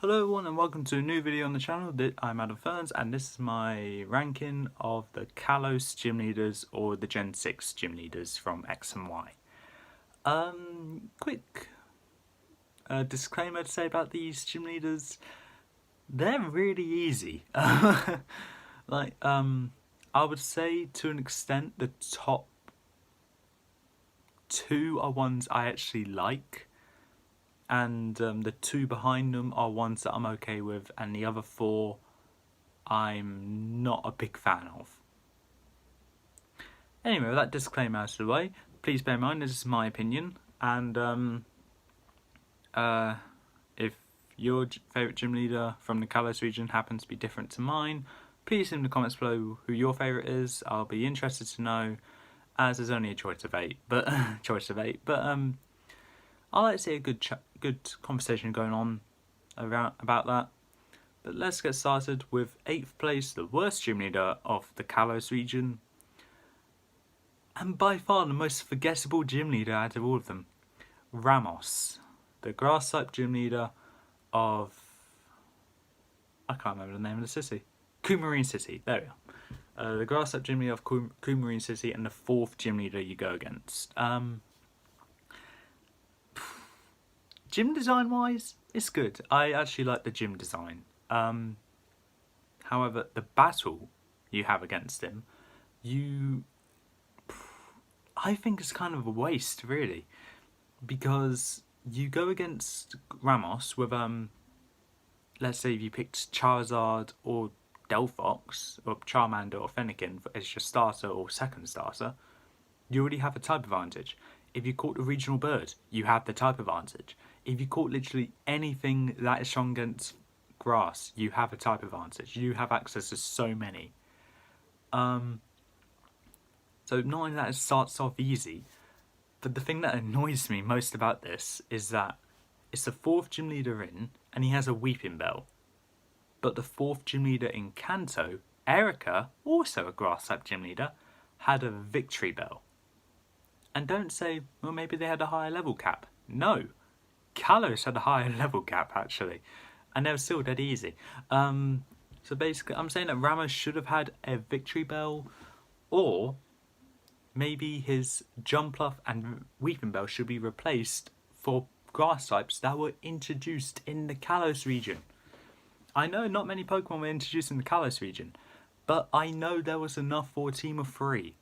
Hello everyone and welcome to a new video on the channel. I'm Adam Ferns and this is my ranking of the Kalos gym leaders or the Gen 6 gym leaders from X and Y. Quick disclaimer to say about these gym leaders. They're really easy. I would say to an extent the top two are ones I actually like. And the two behind them are ones that I'm okay with, and the other four I'm not a big fan of. Anyway, with that disclaimer out of the way, please bear in mind this is my opinion, and if your favourite gym leader from the Kalos region happens to be different to mine, please in the comments below who your favourite is. I'll be interested to know, as there's only a choice of eight, but I like to see a good conversation going on about that. But let's get started with 8th place, the worst gym leader of the Kalos region, and by far the most forgettable gym leader out of all of them, Ramos, the grass type gym leader of, I can't remember the name of the city, Coumarine City, there we are. The grass type gym leader of Coumarine City and the 4th gym leader you go against. Gym design wise, it's good. I actually like the gym design. However, the battle you have against him, I think it's kind of a waste, really, because you go against Ramos with let's say if you picked Charizard or Delphox or Charmander or Fennekin as your starter or second starter, you already have a type advantage. If you caught a regional bird, you have the type advantage. If you caught literally anything that is strong against grass, you have a type advantage. You have access to so many. So not only that, it starts off easy, but the thing that annoys me most about this is that it's the 4th gym leader in, and he has a Weeping Bell. But the 4th gym leader in Kanto, Erica, also a grass type gym leader, had a Victory Bell. And don't say, well, maybe they had a higher level cap. No. Kalos had a higher level cap, actually. And they were still dead easy. So basically, I'm saying that Ramos should have had a Victory Bell. Or maybe his Jumpluff and Weeping Bell should be replaced for grass types that were introduced in the Kalos region. I know not many Pokemon were introduced in the Kalos region. But I know there was enough for a team of 3.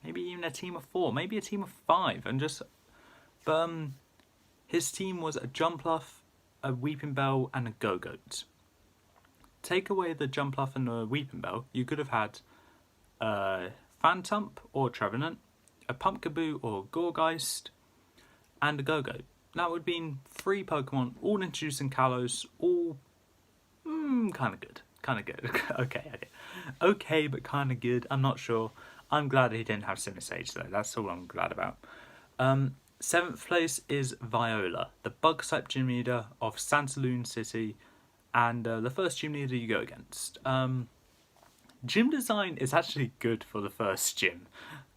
Maybe even a team of 4, maybe a team of 5, and just, but his team was a Jumpluff, a Weeping Bell, and a Go-Goat. Take away the Jumpluff and the Weeping Bell, you could have had a Phantump or Trevenant, a Pumpkaboo or Gourgeist, and a Go-Goat. That would have been 3 Pokemon, all introduced in Kalos, all kind of good. Okay, but kind of good. I'm not sure. I'm glad he didn't have Sinisage though, that's all I'm glad about. 7th place is Viola, the bug type gym leader of Santaloon City, and the first gym leader you go against. Gym design is actually good for the first gym,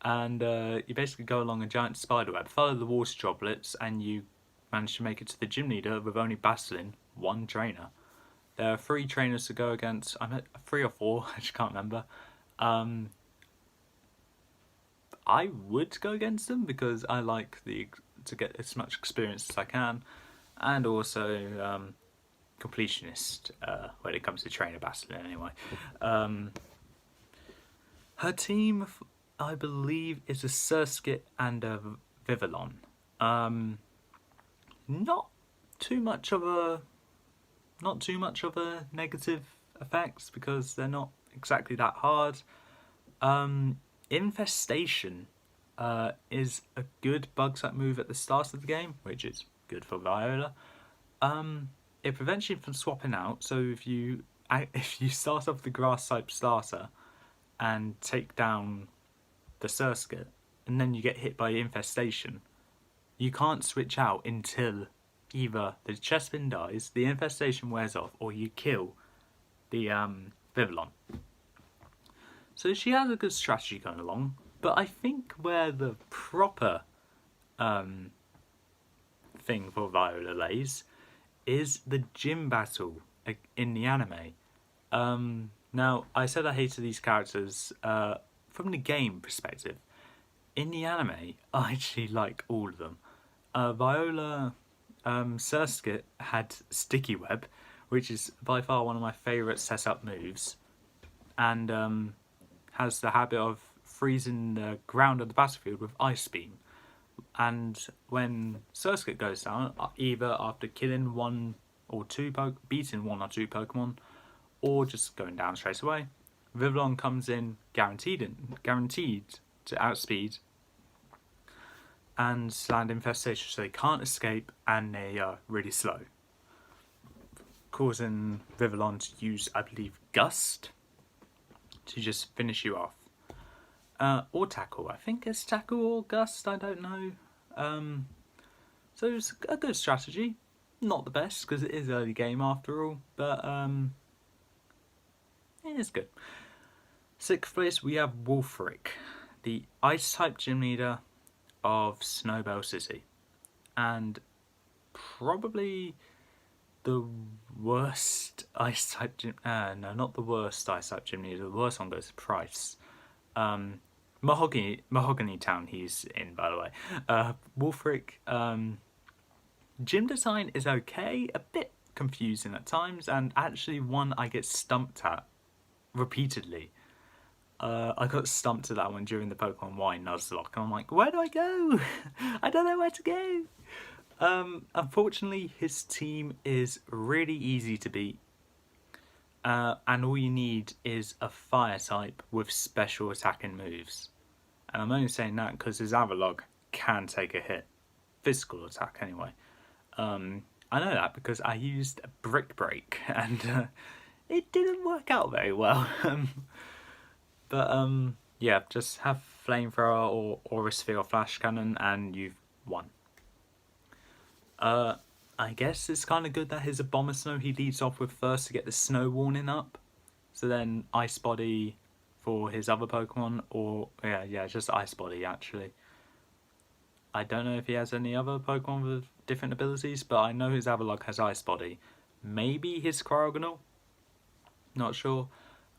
and you basically go along a giant spiderweb, follow the water droplets, and you manage to make it to the gym leader with only battling 1 trainer. There are 3 trainers to go against. I'm at 3 or 4, I just can't remember. I would go against them because I like to get as much experience as I can, and also completionist when it comes to trainer battling anyway. Her team, I believe, is a Surskit and a Vivillon. Not too much of a negative effects because they're not exactly that hard. Infestation is a good bug type move at the start of the game, which is good for Viola. It prevents you from swapping out, so if you start off the grass type starter and take down the Surskit and then you get hit by Infestation, you can't switch out until either the Chespin dies, the Infestation wears off, or you kill the Vivillon. So she has a good strategy going along, but I think where the proper thing for Viola lays is the gym battle in the anime. Now, I said I hated these characters from the game perspective. In the anime, I actually like all of them. Viola Surskit had Sticky Web, which is by far one of my favourite setup moves, and has the habit of freezing the ground of the battlefield with Ice Beam. And when Surskit goes down, either after killing beating one or two Pokemon, or just going down straight away, Vivillon comes in guaranteed to outspeed and land infestation, so they can't escape and they are really slow, causing Vivillon to use, I believe, Gust to just finish you off. Or Tackle. I think it's Tackle or Gust, I don't know. So it's a good strategy. Not the best, because it is early game after all, but it is good. 6th place, we have Wulfric, the Ice-type gym leader of Snowbell City. And probably the worst Ice-type gym... no, not the worst Ice-type gym leader. The worst one goes to Price. Mahogany Town he's in, by the way. Wulfric, gym design is okay, a bit confusing at times, and actually one I get stumped at repeatedly. I got stumped at that one during the Pokemon Y Nuzlocke, and I'm like, where do I go? I don't know where to go. Unfortunately, his team is really easy to beat. And all you need is a fire type with special attacking moves. And I'm only saying that because his Avalog can take a hit. Physical attack, anyway. I know that because I used a Brick Break, and it didn't work out very well. But yeah, just have Flamethrower or Aura Sphere or Flash Cannon, and you've won. I guess it's kind of good that his Abomasnow he leads off with first to get the Snow Warning up. So then Ice Body for his other Pokemon, or yeah, just Ice Body actually. I don't know if he has any other Pokemon with different abilities, but I know his Avalok has Ice Body. Maybe his Cryogonal? Not sure.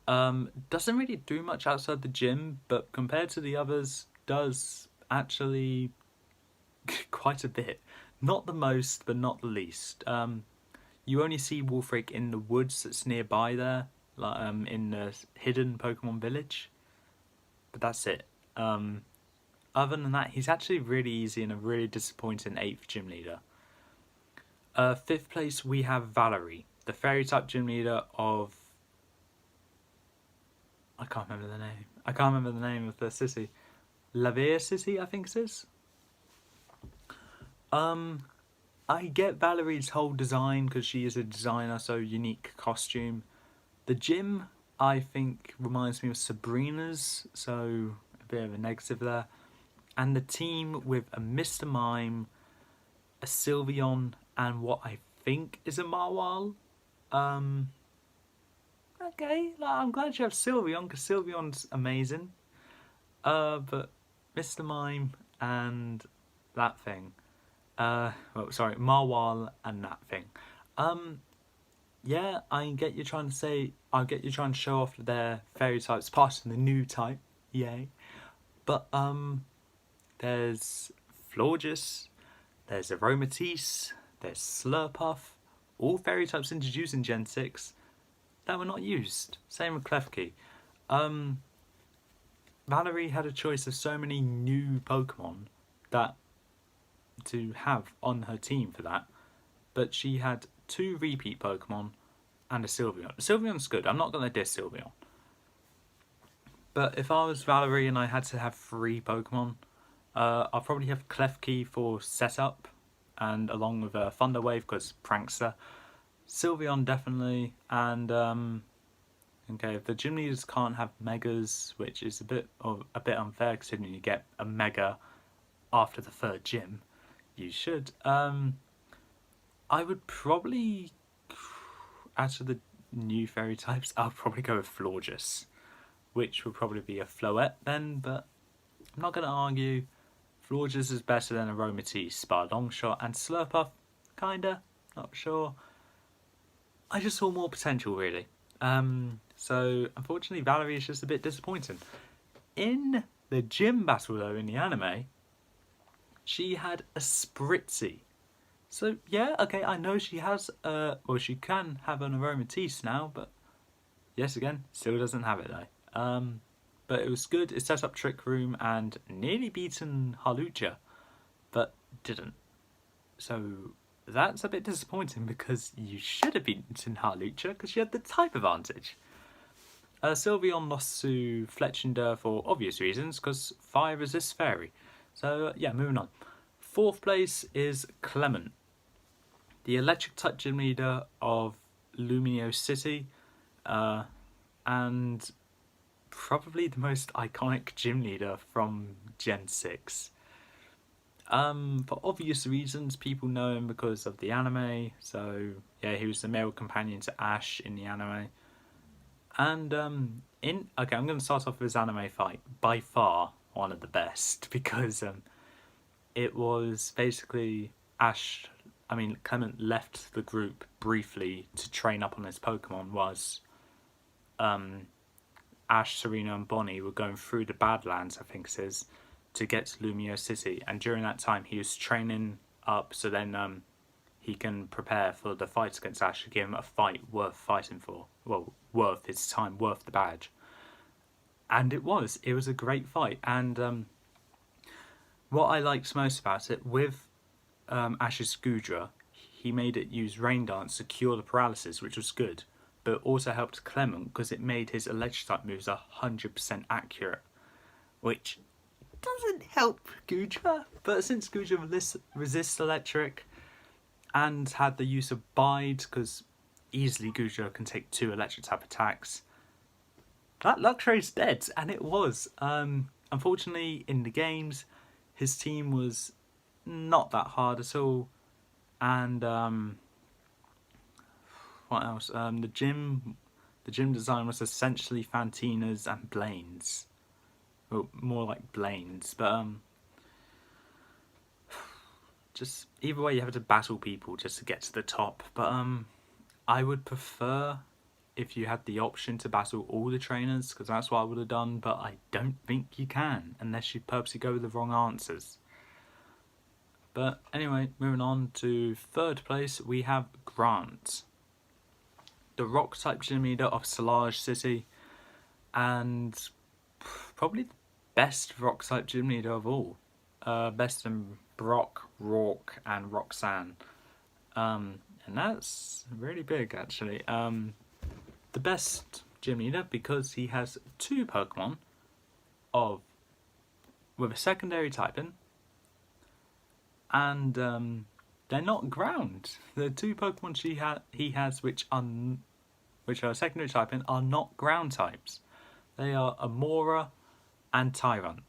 Doesn't really do much outside the gym, but compared to the others, does actually quite a bit. Not the most, but not the least. You only see Wulfric in the woods that's nearby there, like in the hidden Pokemon village. But that's it. Other than that, he's actually really easy and a really disappointing 8th gym leader. 5th place, we have Valerie, the Fairy-type gym leader of... I can't remember the name. I can't remember the name of the city. Lavere City, I think it is. I get Valerie's whole design because she is a designer, so unique costume. The gym, I think, reminds me of Sabrina's, so a bit of a negative there. And the team with a Mr. Mime, a Sylveon, and what I think is a Marwal. Okay, I'm glad you have Sylveon, because Sylveon's amazing. But Mr. Mime and that thing. Marwal and that thing. Yeah, I get you trying to show off their fairy types, part of the new type, yay. But there's Florges, there's Aromatisse, there's Slurpuff, all fairy types introduced in Gen 6 that were not used. Same with Klefki. Valerie had a choice of so many new Pokemon that to have on her team for that, but she had 2 repeat Pokemon and a Sylveon. Sylveon's good, I'm not going to diss Sylveon. But if I was Valerie and I had to have 3 Pokemon, I'll probably have Klefki for setup, and along with Thunder Wave because Prankster. Sylveon definitely, and okay, if the gym leaders can't have Megas, which is a bit unfair considering you get a Mega after the 3rd gym, you should. I would probably, out of the new fairy types, I'll probably go with Florges, which would probably be a Floette then, but I'm not going to argue. Florges is better than Aromatisse by a long shot, and Slurpuff, kinda, not sure. I just saw more potential, really. So unfortunately, Valerie is just a bit disappointing. In the gym battle, though, in the anime, she had a Spritzy. So yeah, okay, I know she has she can have an aromatisse now, but yes, again, still doesn't have it though. But it was good. It set up Trick Room and nearly beaten Halucha, but didn't. So that's a bit disappointing because you should have beaten Halucha because you had the type advantage. Sylveon lost to Fletchinder for obvious reasons because fire resists fairy. So yeah, moving on. Fourth place is Clemen, the electric type gym leader of Lumio City, and probably the most iconic gym leader from Gen 6. For obvious reasons, people know him because of the anime. So yeah, he was the male companion to Ash in the anime. And I'm going to start off with his anime fight. By far one of the best because it was basically Clement left the group briefly to train up on his Pokemon. Was Ash, Serena, and Bonnie were going through the Badlands, I think it is, to get to Lumio City, and during that time he was training up so then he can prepare for the fights against Ash to give him a fight worth fighting for. Well, worth his time, worth the badge. And it was a great fight, and what I liked most about it, with Ash's Goodra, he made it use Rain Dance to cure the paralysis, which was good, but also helped Clement because it made his electric type moves 100% accurate, which doesn't help Goodra, but since Goodra resists electric and had the use of Bide, because easily Goodra can take 2 electric type attacks, that Luxray's dead, and it was. Unfortunately, in the games, his team was not that hard at all, and what else? The gym design was essentially Fantina's and Blaine's. Well, more like Blaine's, but just either way, you have to battle people just to get to the top. But I would prefer if you had the option to battle all the trainers, because that's what I would have done. But I don't think you can unless you purposely go with the wrong answers. But anyway, moving on to third place, we have Grant, the rock type gym leader of Solage City, and probably the best rock type gym leader of all. Best than Brock, Rourke, and Roxanne. And that's really big, actually. The best gym leader because he has 2 Pokemon with a secondary typing, and they're not ground. The 2 Pokemon he has which are secondary typing are not ground types. They are Amora and Tyrant.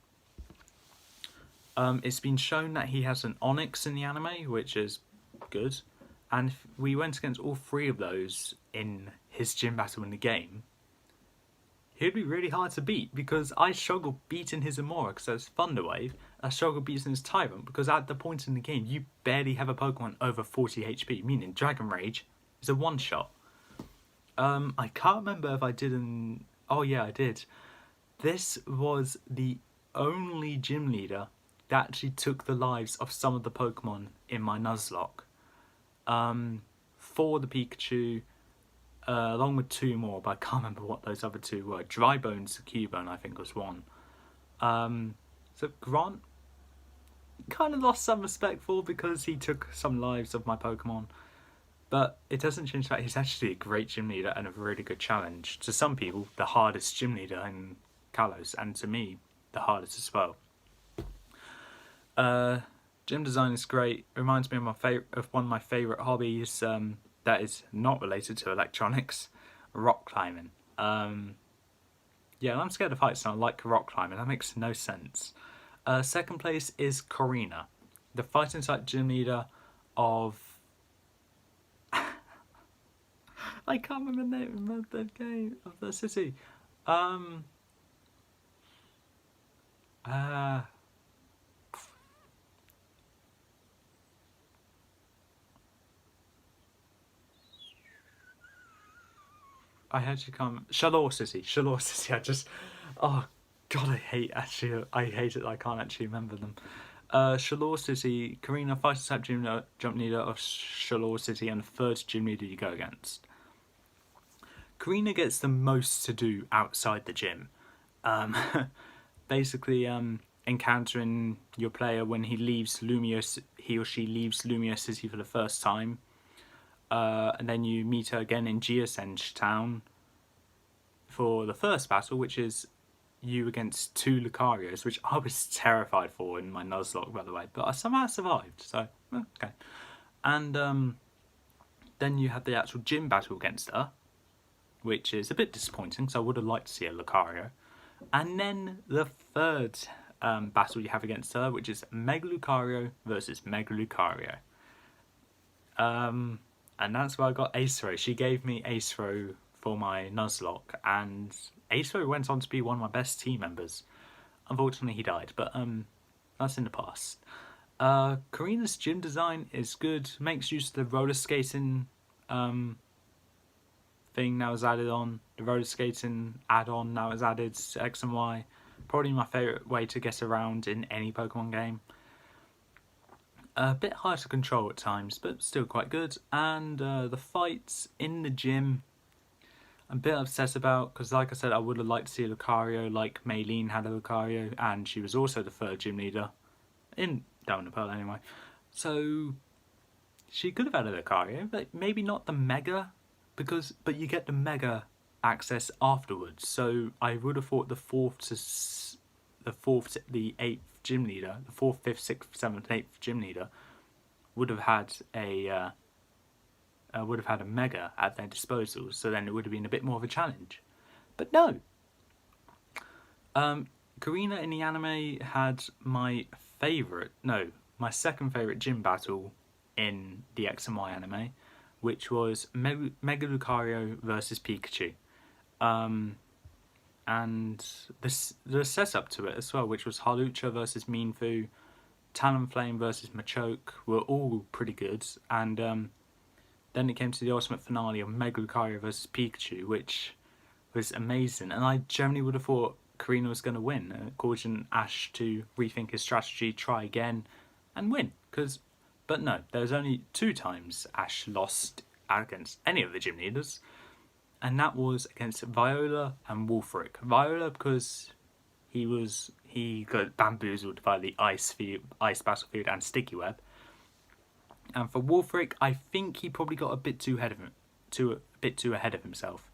It's been shown that he has an Onyx in the anime, which is good. And if we went against all 3 of those in his gym battle in the game, he'd be really hard to beat because I struggled beating his Amora because that's Thunder Wave. I struggled beating his Tyrant because at the point in the game you barely have a Pokemon over 40 HP, meaning Dragon Rage is a one-shot. I can't remember if I did an... Oh yeah, I did. This was the only gym leader that actually took the lives of some of the Pokemon in my Nuzlocke. For the Pikachu, along with 2 more, but I can't remember what those other 2 were. Drybones, Cubone, I think was one. So Grant kind of lost some respect for because he took some lives of my Pokemon. But it doesn't change the fact he's actually a great gym leader and a really good challenge. To some people, the hardest gym leader in Kalos, and to me, the hardest as well. Gym design is great. It reminds me of one of my favourite hobbies that is not related to electronics, rock climbing. Yeah, I'm scared of heights and I like rock climbing. That makes no sense. Second place is Corina, the fighting type gym leader of... I can't remember the name of the game, of the city. I actually can't. Shalor City. Shalor City. Oh God, I hate it. I can't actually remember them. Shalor City. Karina, fighter type jump leader of Shalor City, and the third gym leader you go against. Karina gets the most to do outside the gym. Um, basically, encountering your player when he or she leaves Lumia City for the first time. And then you meet her again in Geosenge Town for the first battle, which is you against two Lucarios, which I was terrified for in my Nuzlocke, by the way, but I somehow survived, so okay. And then you have the actual gym battle against her, which is a bit disappointing, because I would have liked to see a Lucario. And then the third battle you have against her, which is Mega Lucario versus Mega Lucario. And that's where I got Acero. She gave me Acero for my Nuzlocke, and Acero went on to be one of my best team members. Unfortunately, he died, but that's in the past. Karina's gym design is good. Makes use of the roller skating thing that was added on. The roller skating add-on that was added to X and Y. Probably my favourite way to get around in any Pokemon game. A bit hard to control at times, but still quite good. And the fights in the gym, I'm a bit upset about, because like I said, I would have liked to see a Lucario like Maylene had a Lucario, and she was also the third gym leader, in Diamond and Pearl anyway. So she could have had a Lucario, but maybe not the Mega, but you get the Mega access afterwards. So I would have thought the eighth gym leader, the 4th, 5th, 6th, 7th, 8th gym leader would have had a Mega at their disposal. So then it would have been a bit more of a challenge. But no. Karina in the anime had my second favourite gym battle in the X and Y anime, which was Mega Lucario versus Pikachu. And the setup to it as well, which was Hawlucha versus Mienfoo, Talonflame versus Machoke, were all pretty good. And then it came to the ultimate finale of Mega Lucario versus Pikachu, which was amazing. And I generally would have thought Karina was going to win, causing Ash to rethink his strategy, try again, and win. But no, there was only 2 times Ash lost against any of the gym leaders. And that was against Viola and Wulfric. Viola because he got bamboozled by the ice battlefield and sticky web. And for Wulfric, I think he probably got a bit too ahead of himself.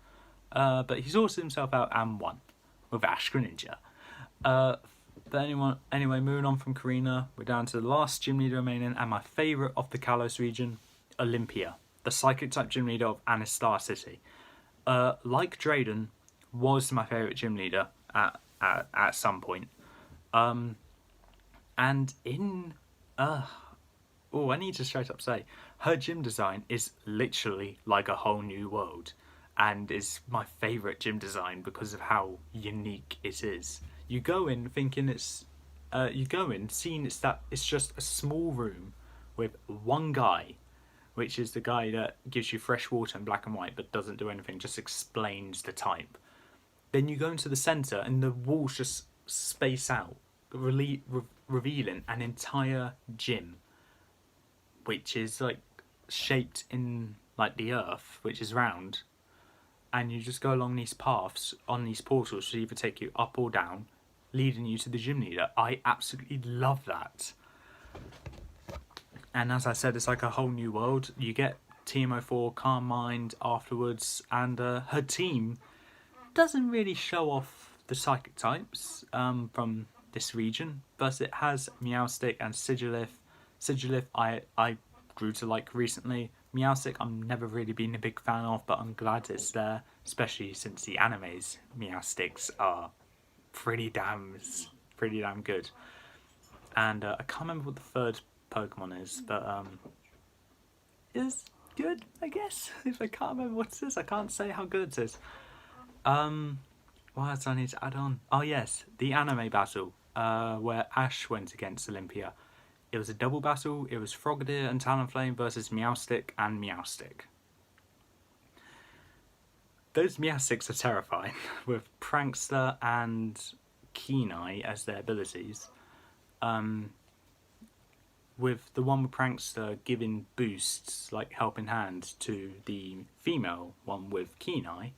But he sorted himself out and won with Ash Greninja. But anyway, moving on from Karina, we're down to the last gym leader remaining, and my favourite of the Kalos region, Olympia, the psychic type gym leader of Anistar City. Like Drayden, was my favourite gym leader at some point. And in I need to straight up say, her gym design is literally like a whole new world, and is my favourite gym design because of how unique it is. You go in thinking seeing it's just a small room with one guy, which is the guy that gives you fresh water in black and white but doesn't do anything, just explains the type. Then you go into the centre and the walls just space out, revealing an entire gym, which is like shaped in like the earth, which is round, and you just go along these paths on these portals to either take you up or down, leading you to the gym leader. I absolutely love that. And as I said, it's like a whole new world. You get TMO4, Calm Mind afterwards, and her team doesn't really show off the psychic types from this region, but it has Meowstic and Sigilif. Sigilif I grew to like recently. Meowstic I'm never really been a big fan of, but I'm glad it's there, especially since the anime's Meowstics are pretty damn good. And I can't remember what the third Pokemon is, but is good, I guess. If I can't remember what it is, I can't say how good it is. What else do I need to add on? Oh yes, the anime battle where Ash went against Olympia. It was a double battle. It was Frogadier and Talonflame versus Meowstic and Meowstic. those Miastics are terrifying, with Prankster and Kenai as their abilities. With the one with Prankster giving boosts, like Helping Hand, to the female one with Kenai.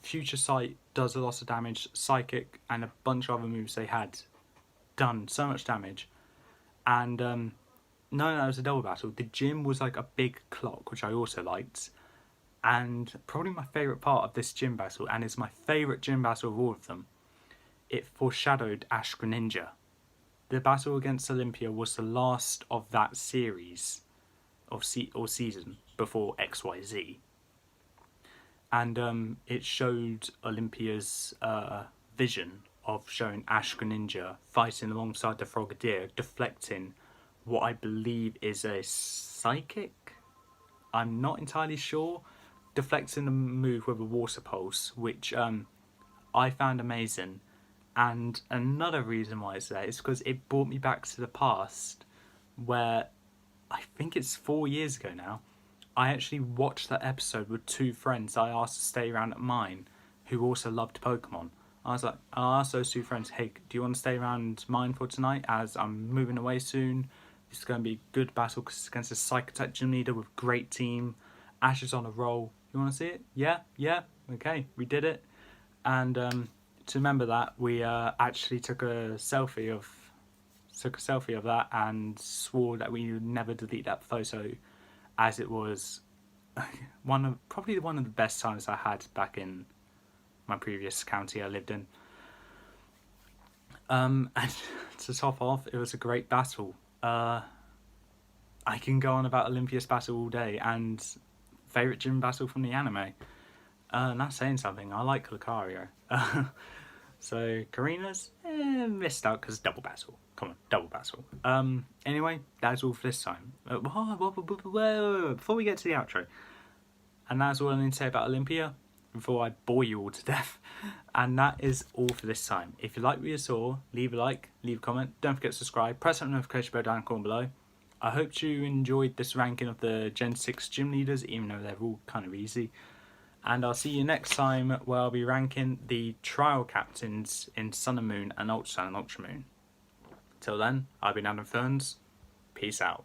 Future Sight does a lot of damage, Psychic, and a bunch of other moves they had done so much damage. And no, it was a double battle. The gym was like a big clock, which I also liked. And probably my favourite part of this gym battle, and it's my favourite gym battle of all of them, it foreshadowed Ash Greninja. The battle against Olympia was the last of that series or season before XYZ. And it showed Olympia's vision of showing Ash Greninja fighting alongside the Frogadier, deflecting what I believe is a Psychic? I'm not entirely sure. Deflecting the move with a Water Pulse, which I found amazing. And another reason why it's there is because it brought me back to the past, where I think it's 4 years ago now. I actually watched that episode with two friends I asked to stay around at mine, who also loved Pokemon. I asked those two friends, hey, do you want to stay around mine for tonight, as I'm moving away soon? This is going to be a good battle because it's against a Psychic-type gym leader with great team. Ash is on a roll. You want to see it? Yeah? Okay, we did it. And to remember that, we actually took a selfie of that and swore that we would never delete that photo, as it was probably one of the best times I had back in my previous county I lived in. And to top off, it was a great battle. I can go on about Olympia's battle all day, and favourite gym battle from the anime. And that's saying something. I like Lucario. So Karina's missed out because double battle. Come on, double battle. Anyway, that's all for this time. Before we get to the outro, and that's all I need to say about Olympia before I bore you all to death. And that is all for this time. If you like what you saw, leave a like, leave a comment. Don't forget to subscribe. Press that notification bell down the corner below. I hope you enjoyed this ranking of the Gen 6 gym leaders, even though they're all kind of easy. And I'll see you next time, where I'll be ranking the trial captains in Sun and Moon and Ultra Sun and Ultra Moon. Till then, I've been Adam Ferns. Peace out.